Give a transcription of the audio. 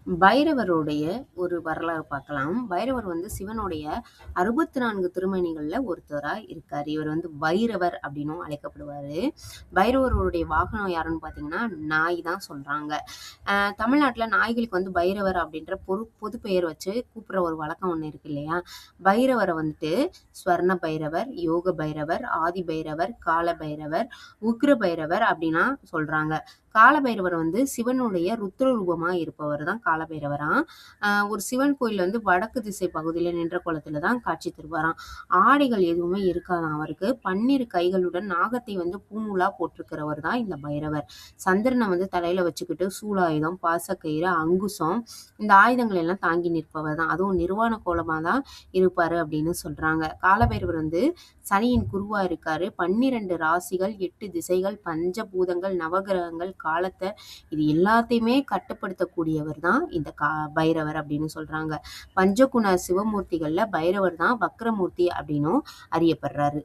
பைரவருடைய ஒரு வரலாறு பார்க்கலாம். பைரவர் வந்து சிவனுடைய 64 திருமேனிகள்ல ஒருத்தரா இருக்காரு. இவர் வந்து பைரவர் அப்படின்னும் அழைக்கப்படுவாரு. பைரவருடைய வாகனம் யாருன்னு பார்த்தீங்கன்னா, நாய் தான் சொல்றாங்க. தமிழ்நாட்டுல நாய்களுக்கு வந்து பைரவர் அப்படின்ற பொது பெயர் வச்சு கூப்பிடுற ஒரு வழக்கம் ஒண்ணு இருக்கு இல்லையா? பைரவரை வந்துட்டு ஸ்வர்ண பைரவர், யோக பைரவர், ஆதி பைரவர், கால பைரவர், உக்ர பைரவர் அப்படின்னா சொல்றாங்க. காலபைரவர் வந்து சிவனுடைய ருத்ர ரூபமா இருப்பவர் தான் காலபைரவரா. ஒரு சிவன் கோயில் வந்து வடக்கு திசை பகுதியில நின்ற கோலத்துல தான் காட்சி தருவாராம். ஆடைகள் எதுவுமே இருக்காதாம் அவருக்கு. 12 கைகளுடன் நாகத்தை வந்து பூநூலா போட்டிருக்கிறவர் தான் இந்த பைரவர். சந்திரனை வந்து தலையில வச்சுக்கிட்டு சூலாயுதம், பாசக்கயிறு, அங்குசம் இந்த ஆயுதங்கள் எல்லாம் தாங்கி நிற்பவர் தான். அதுவும் நிர்வாண கோலமா தான் இருப்பாரு அப்படின்னு சொல்றாங்க. காலபைரவர் வந்து சனியின் குருவா இருக்காரு. 12 ராசிகள், 8 திசைகள், பஞ்சபூதங்கள், நவகிரகங்கள், காலத்தை இது எல்லாத்தையுமே கட்டுப்படுத்தக்கூடியவர் தான் இந்த பைரவர் அப்படின்னு சொல்றாங்க. பஞ்சகுண சிவமூர்த்திகள்ல பைரவர் தான் வக்ரமூர்த்தி அப்படின்னும் அறியப்படுறாரு.